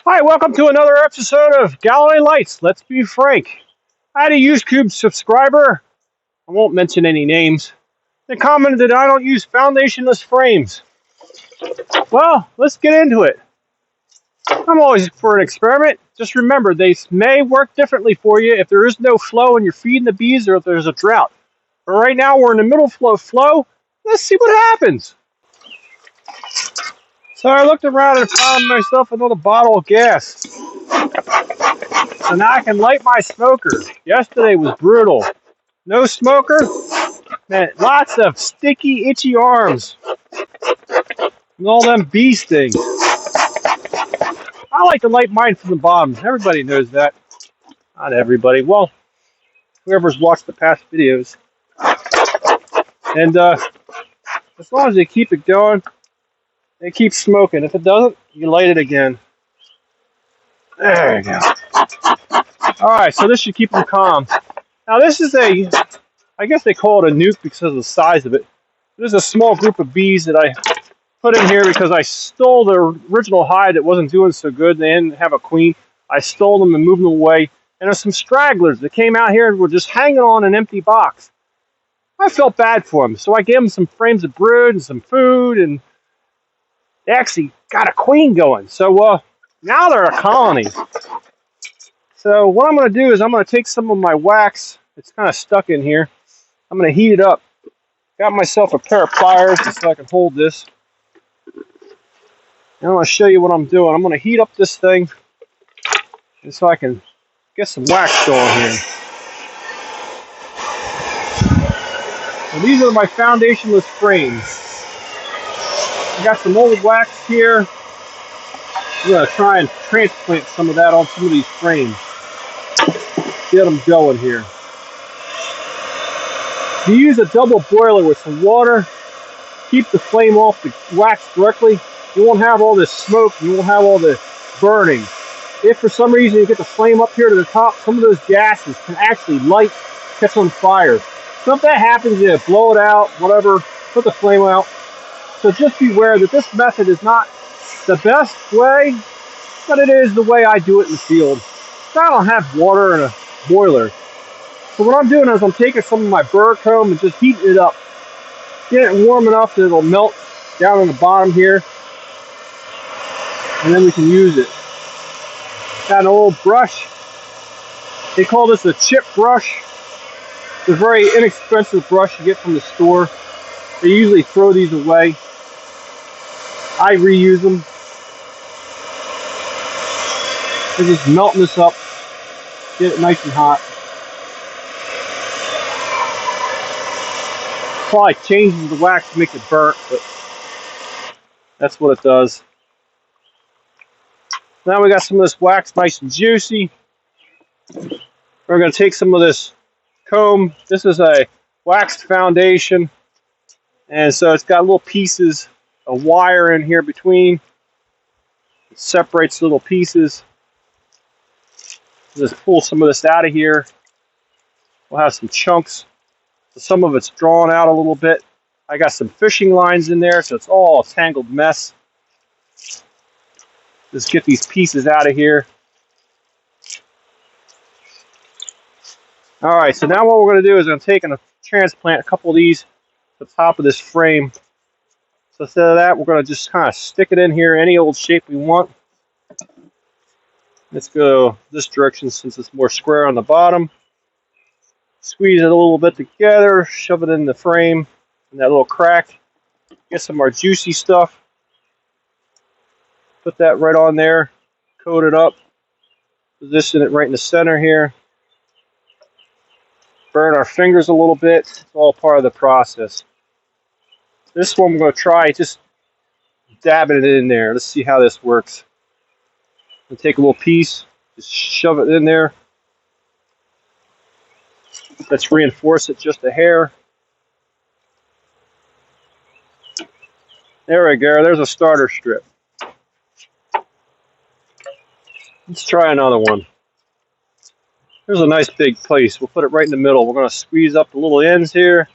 Hi, welcome to another episode of Gallery Lights. Let's be frank. I had a YouTube subscriber, I won't mention any names, that commented that I don't use foundationless frames. Well, let's get into it. I'm always for an experiment. Just remember, they may work differently for you if there is no flow and you're feeding the bees or if there's a drought. But right now we're in the middle of flow. Let's see what happens. So I looked around and found myself another bottle of gas. So now I can light my smoker. Yesterday was brutal. No smoker meant lots of sticky, itchy arms. And all them bee stings. I like to light mine from the bottom. Everybody knows that. Not everybody. Well, whoever's watched the past videos. And as long as they keep it going, they keep smoking. If it doesn't, you light it again. There you go. Alright, so this should keep them calm. Now this is I guess they call it a nuke because of the size of it. There's a small group of bees that I put in here because I stole the original hive that wasn't doing so good. They didn't have a queen. I stole them and moved them away. And there's some stragglers that came out here and were just hanging on an empty box. I felt bad for them, so I gave them some frames of brood and some food, and they actually got a queen going. So now they're a colony. So what I'm going to do is I'm going to take some of my wax. It's kind of stuck in here. I'm going to heat it up. Got myself a pair of pliers just so I can hold this. And I'm going to show you what I'm doing. I'm going to heat up this thing and so I can get some wax going here. So these are my foundationless frames. I got some old wax here. I'm going to try and transplant some of that on some of these frames. Get them going here. If you use a double boiler with some water, keep the flame off the wax directly, you won't have all this smoke, you won't have all the burning. If for some reason you get the flame up here to the top, some of those gases can actually catch on fire. So if that happens, you blow it out, whatever, put the flame out. So just beware that this method is not the best way, but it is the way I do it in the field. So I don't have water in a boiler. So what I'm doing is I'm taking some of my burr comb and just heating it up. Getting it warm enough that it'll melt down on the bottom here. And then we can use it. Got an old brush. They call this a chip brush. It's a very inexpensive brush you get from the store. They usually throw these away. I reuse them. They're just melting this up. Get it nice and hot. Probably changes the wax to make it burnt, but that's what it does. Now we got some of this wax nice and juicy. We're going to take some of this comb. This is a waxed foundation, and so it's got little pieces of wire in here between. It separates little pieces. Just pull some of this out of here. We'll have some chunks. Some of it's drawn out a little bit. I got some fishing lines in there, so it's all a tangled mess. Just get these pieces out of here. Alright, so now what we're going to do is I'm taking a transplant a couple of these to the top of this frame. So instead of that, we're going to just kind of stick it in here any old shape we want. Let's go this direction since it's more square on the bottom. Squeeze it a little bit together, shove it in the frame, in that little crack. Get some more juicy stuff. Put that right on there, coat it up, position it right in the center here. Burn our fingers a little bit, it's all part of the process. This one we're going to try just dabbing it in there. Let's see how this works. I'm going to take a little piece, just shove it in there. Let's reinforce it just a hair. There we go, there's a starter strip. Let's try another one. Here's a nice big place. We'll put it right in the middle. We're going to squeeze up the little ends here.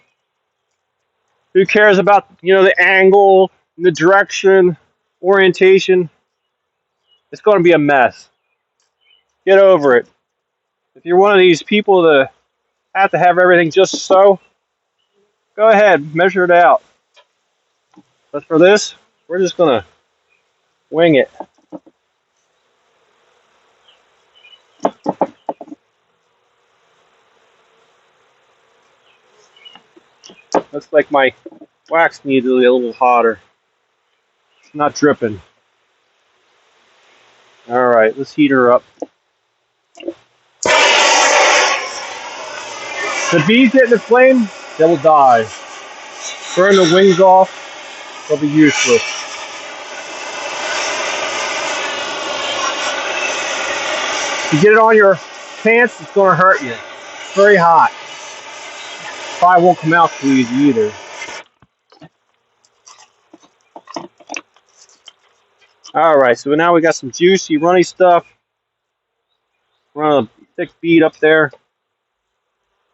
Who cares about, the angle, the direction, orientation? It's going to be a mess. Get over it. If you're one of these people that have to have everything just so, go ahead, measure it out. But for this, we're just going to wing it. Looks like my wax needs to be a little hotter. It's not dripping. All right, let's heat her up. The bees get in the flame, they will die. Burn the wings off, they'll be useless. If you get it on your pants, it's going to hurt you. It's very hot. Probably won't come out too easy either. All right, so now we got some juicy, runny stuff. Run a thick bead up there.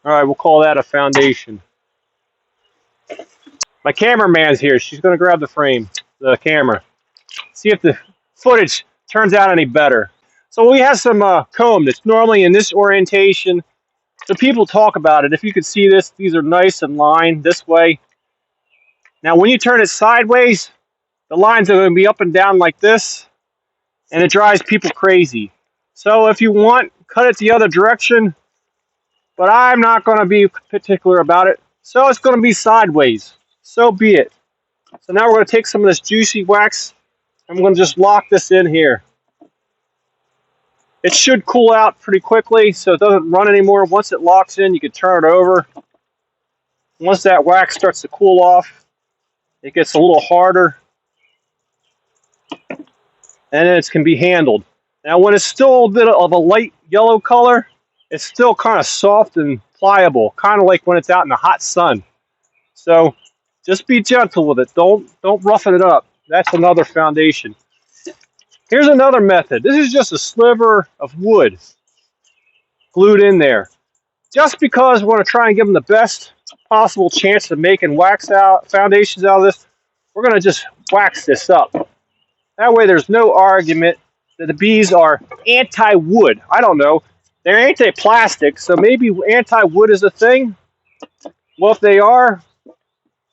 All right, we'll call that a foundation. My cameraman's here. She's going to grab the frame, the camera. See if the footage turns out any better. So we have some comb that's normally in this orientation. So people talk about it. If you could see this, these are nice and lined this way. Now when you turn it sideways, the lines are going to be up and down like this, and it drives people crazy. So if you want, cut it the other direction, but I'm not going to be particular about it. So it's going to be sideways. So be it. So now we're going to take some of this juicy wax, and we're going to just lock this in here. It should cool out pretty quickly, so it doesn't run anymore. Once it locks in, you can turn it over. Once that wax starts to cool off, it gets a little harder, and it can be handled. Now, when it's still a bit of a light yellow color, it's still kind of soft and pliable, kind of like when it's out in the hot sun. So just be gentle with it. Don't roughen it up. That's another foundation. Here's another method. This is just a sliver of wood glued in there. Just because we want to try and give them the best possible chance of making foundations out of this, we're going to just wax this up. That way there's no argument that the bees are anti-wood. I don't know. They're anti-plastic, so maybe anti-wood is a thing. Well, if they are,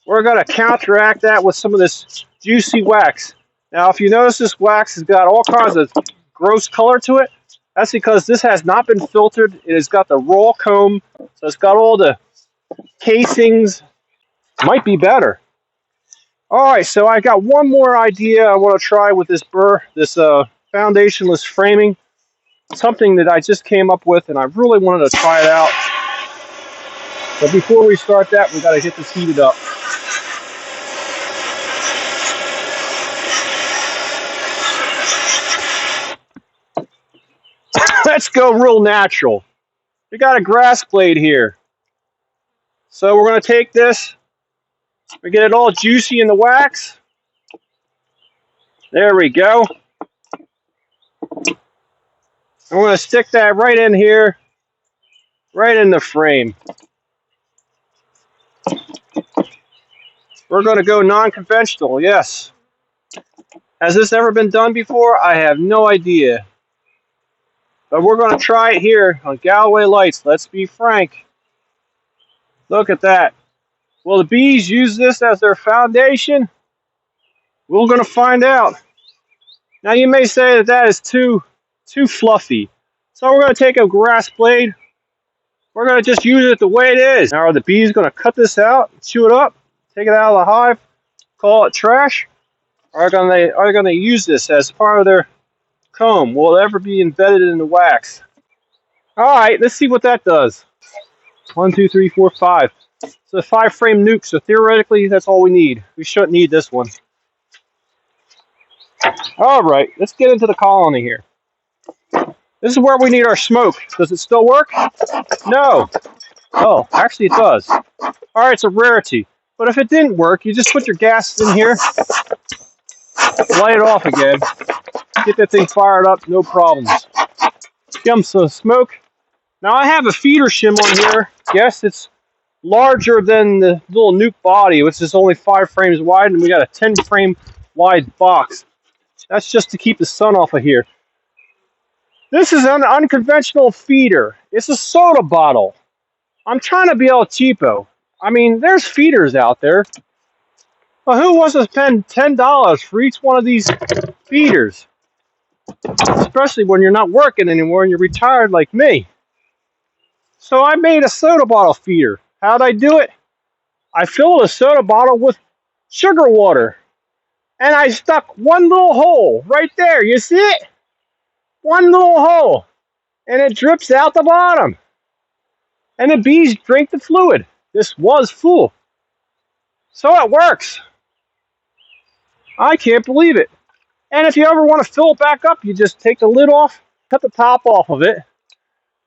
we're going to counteract that with some of this juicy wax. Now, if you notice, this wax has got all kinds of gross color to it. That's because this has not been filtered. It has got the raw comb, so it's got all the casings. Might be better. All right, so I got one more idea I want to try with this foundationless framing. Something that I just came up with, and I really wanted to try it out. But before we start that, we got to get this heated up. Let's go real natural. We got a grass blade here. So we're going to take this. We get it all juicy in the wax. There we go. I'm going to stick that right in here, right in the frame. We're going to go non-conventional, yes. Has this ever been done before? I have no idea. But we're going to try it here on Galloway Lights. Let's be frank. Look at that. Will the bees use this as their foundation? We're going to find out. Now you may say that that is too fluffy. So we're going to take a grass blade. We're going to just use it the way it is. Now are the bees going to cut this out, chew it up, take it out of the hive, call it trash? Or are they going to use this as part of their comb? Will it ever be embedded in the wax? All right, let's see what that does. 1, 2, 3, 4, 5. So 5 frame nuke, so theoretically that's all we need. We shouldn't need this one. All right, let's get into the colony here. This is where we need our smoke. Does it still work? No. Oh, actually it does. All right, it's a rarity. But if it didn't work, you just put your gas in here, light it off again, get that thing fired up, no problems. Give them some smoke. Now I have a feeder shim on here. Yes, it's larger than the little nuke body, which is only 5 frames wide, and we got a 10 frame wide box. That's just to keep the sun off of here. This is an unconventional feeder. It's a soda bottle. I'm trying to be El Cheapo. I mean, there's feeders out there. But who wants to spend $10 for each one of these feeders? Especially when you're not working anymore and you're retired like me. So I made a soda bottle feeder. How'd I do it? I filled a soda bottle with sugar water. And I stuck one little hole right there. You see it? One little hole. And it drips out the bottom. And the bees drink the fluid. This was full. So it works. I can't believe it. And if you ever want to fill it back up, you just take the lid off, cut the top off of it,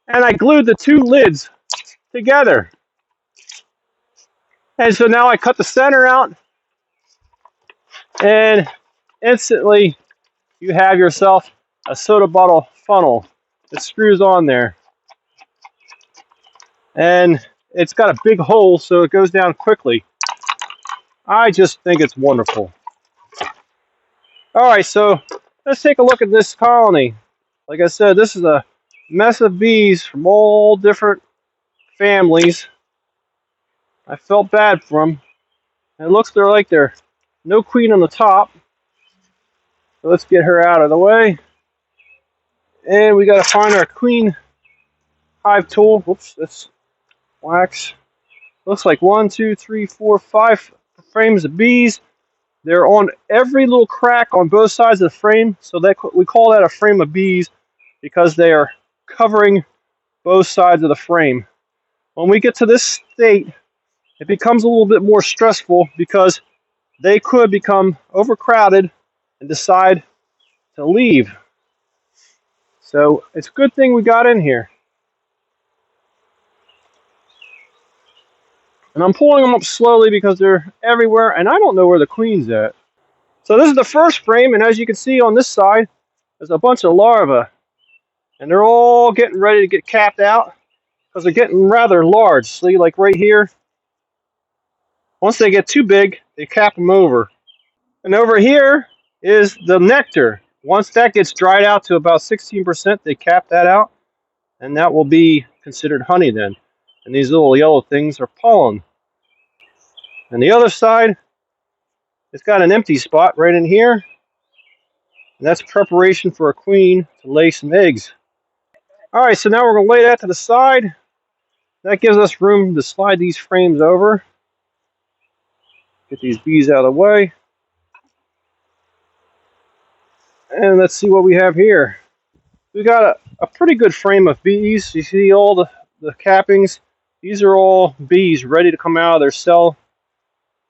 and I glued the two lids together. And so now I cut the center out, and instantly you have yourself a soda bottle funnel that screws on there. And it's got a big hole so it goes down quickly. I just think it's wonderful. Alright, so let's take a look at this colony. Like I said, this is a mess of bees from all different families. I felt bad for them. It looks like there's no queen on the top. So let's get her out of the way. And we got to find our queen hive tool. Whoops, that's wax. Looks like 1, 2, 3, 4, 5 frames of bees. They're on every little crack on both sides of the frame. So we call that a frame of bees because they are covering both sides of the frame. When we get to this state, it becomes a little bit more stressful because they could become overcrowded and decide to leave. So it's a good thing we got in here. And I'm pulling them up slowly because they're everywhere and I don't know where the queen's at. So this is the first frame, and as you can see on this side, there's a bunch of larvae. And they're all getting ready to get capped out because they're getting rather large. See, like right here. Once they get too big, they cap them over. And over here is the nectar. Once that gets dried out to about 16%, they cap that out. And that will be considered honey then. And these little yellow things are pollen. And the other side, it's got an empty spot right in here. And that's preparation for a queen to lay some eggs. Alright, so now we're going to lay that to the side. That gives us room to slide these frames over. Get these bees out of the way. And let's see what we have here. We got a pretty good frame of bees. You see all the cappings. These are all bees ready to come out of their cell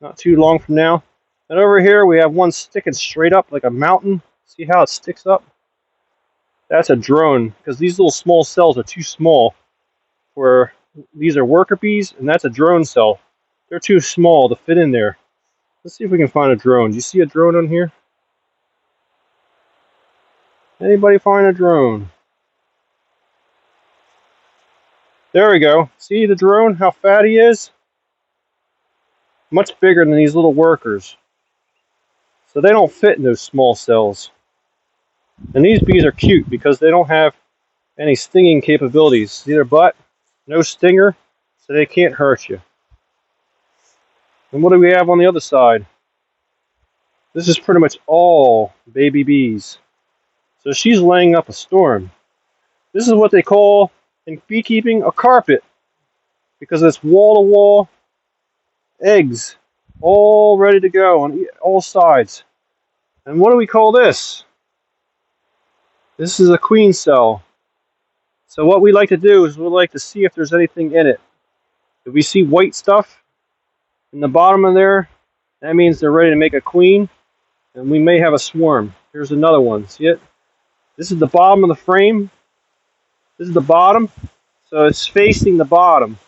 not too long from now. And over here we have one sticking straight up like a mountain. See how it sticks up? That's a drone because these little small cells are too small. Where these are worker bees and that's a drone cell. They're too small to fit in there. Let's see if we can find a drone. Do you see a drone on here? Anybody find a drone? There we go. See the drone, how fat he is? Much bigger than these little workers. So they don't fit in those small cells. And these bees are cute because they don't have any stinging capabilities. See their butt? No stinger, so they can't hurt you. And what do we have on the other side? This is pretty much all baby bees. So she's laying up a storm. This is what they call in beekeeping a carpet because it's wall-to-wall eggs all ready to go on all sides. And what do we call this? This is a queen cell. So what we like to do is we like to see if there's anything in it. If we see white stuff in the bottom of there, that means they're ready to make a queen, and we may have a swarm. Here's another one. See it? This is the bottom of the frame. This is the bottom, so it's facing the bottom.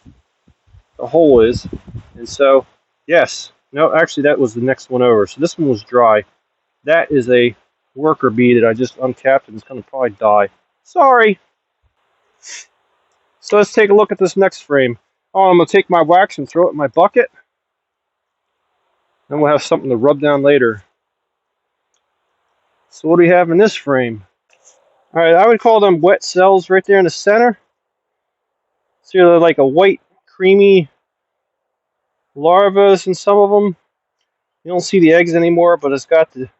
The hole is, and so yes. No, actually that was the next one over. So this one was dry. That is a worker bee that I just uncapped and it's going to probably die. Sorry. So let's take a look at this next frame. Oh, I'm going to take my wax and throw it in my bucket. Then we'll have something to rub down later. So what do we have in this frame? All right, I would call them wet cells right there in the center. See, they're like a white, creamy larvas in some of them. You don't see the eggs anymore, but it's got the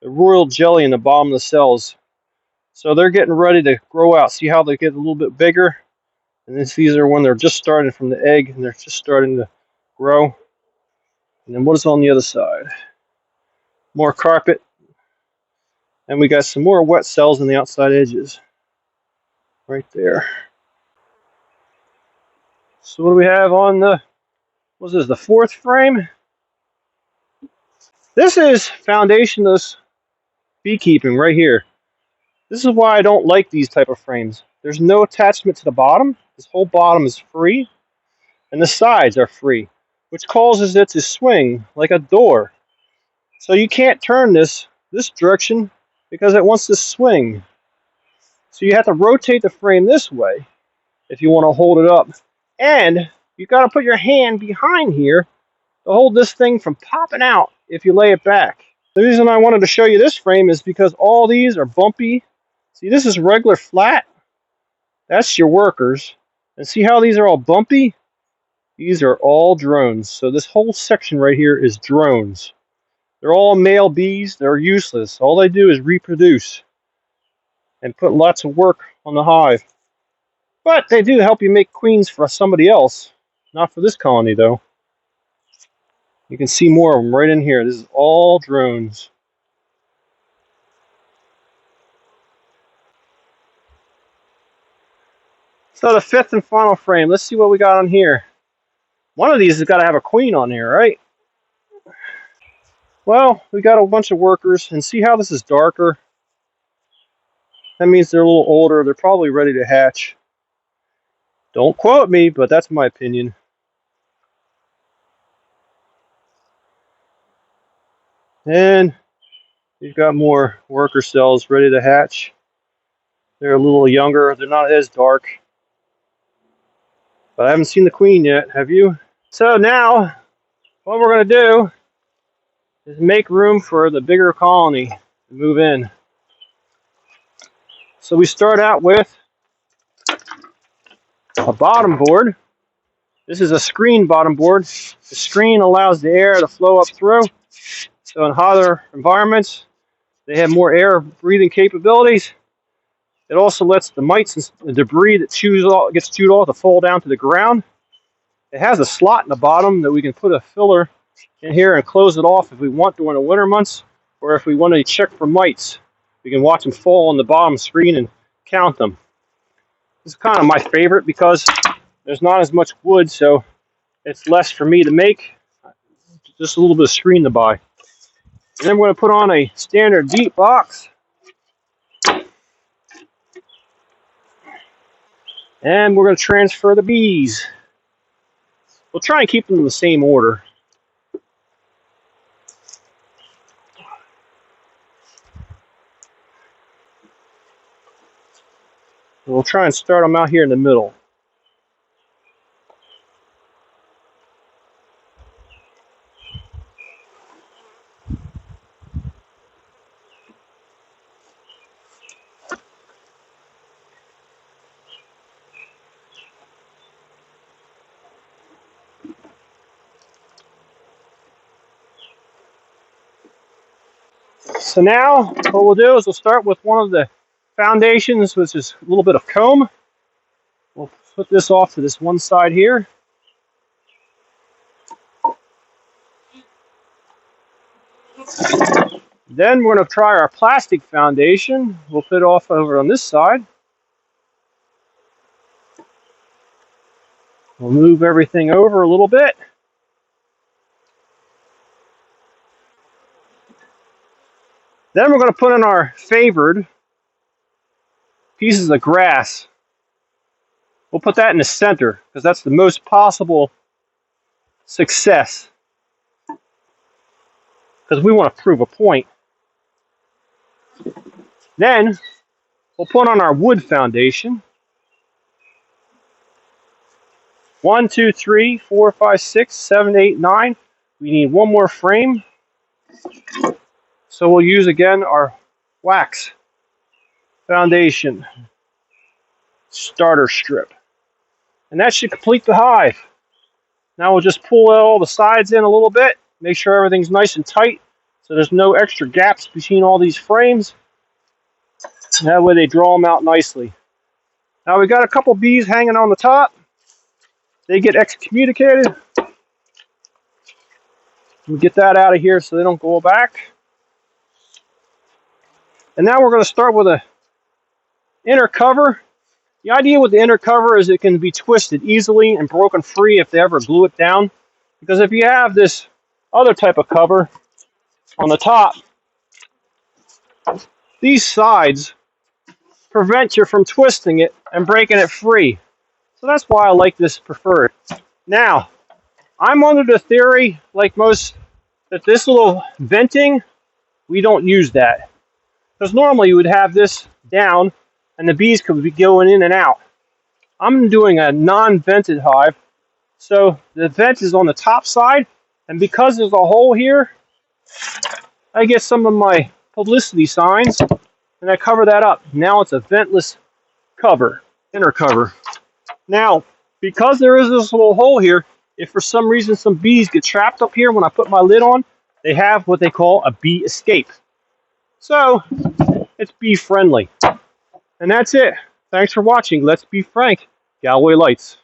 royal jelly in the bottom of the cells. So they're getting ready to grow out. See how they get a little bit bigger? And these are when they're just starting from the egg and they're just starting to grow. And then what is on the other side? More carpet. And we got some more wet cells in the outside edges. Right there. So what do we have on the, what's this, the fourth frame? This is foundationless beekeeping right here. This is why I don't like these type of frames. There's no attachment to the bottom. This whole bottom is free. And the sides are free, which causes it to swing like a door. So you can't turn this direction because it wants to swing. So you have to rotate the frame this way if you want to hold it up. And you got to put your hand behind here to hold this thing from popping out if you lay it back. The reason I wanted to show you this frame is because all these are bumpy. See, this is regular flat. That's your workers. And see how these are all bumpy? These are all drones. So this whole section right here is drones. They're all male bees. They're useless. All they do is reproduce and put lots of work on the hive. But they do help you make queens for somebody else. Not for this colony, though. You can see more of them right in here. This is all drones. So the fifth and final frame. Let's see what we got on here. One of these has got to have a queen on here, right? Well, we got a bunch of workers. And see how this is darker? That means they're a little older. They're probably ready to hatch. Don't quote me, but that's my opinion. And you've got more worker cells ready to hatch. They're a little younger. They're not as dark. But I haven't seen the queen yet. Have you? So now, what we're going to do is make room for the bigger colony to move in. So we start out with a bottom board. This is a screen bottom board. The screen allows the air to flow up through. So in hotter environments, they have more air breathing capabilities. It also lets the mites and debris that gets chewed off to fall down to the ground. It has a slot in the bottom that we can put a filler in here and close it off if we want during the winter months, or if we want to check for mites. We can watch them fall on the bottom screen and count them. This is kind of my favorite because there's not as much wood, so it's less for me to make. Just a little bit of screen to buy. And then we're going to put on a standard deep box. And we're going to transfer the bees. We'll try and keep them in the same order. We'll try and start them out here in the middle. So now what we'll do is we'll start with one of the foundations, which is a little bit of comb. We'll put this off to this one side here. Then we're going to try our plastic foundation. We'll put it off over on this side. We'll move everything over a little bit. Then we're going to put in our favored pieces of grass. We'll put that in the center because that's the most possible success. Because we want to prove a point. Then we'll put on our wood foundation. 1, 2, 3, 4, 5, 6, 7, 8, 9. We need one more frame. So we'll use again our wax foundation starter strip. And that should complete the hive. Now we'll just pull all the sides in a little bit, make sure everything's nice and tight so there's no extra gaps between all these frames. And that way they draw them out nicely. Now we got a couple bees hanging on the top. They get excommunicated. We get that out of here so they don't go back. And now we're going to start with an inner cover. The idea with the inner cover is it can be twisted easily and broken free if they ever glue it down. Because if you have this other type of cover on the top, these sides prevent you from twisting it and breaking it free. So that's why I like this preferred. Now, I'm under the theory, like most, that this little venting, we don't use that. Because normally you would have this down and the bees could be going in and out. I'm doing a non-vented hive, so the vent is on the top side, and because there's a hole here, I get some of my publicity signs, and I cover that up. Now it's a ventless cover, inner cover. Now, because there is this little hole here, if for some reason some bees get trapped up here when I put my lid on, they have what they call a bee escape. So, it's bee friendly. And that's it. Thanks for watching. Let's be frank. Galway Lights.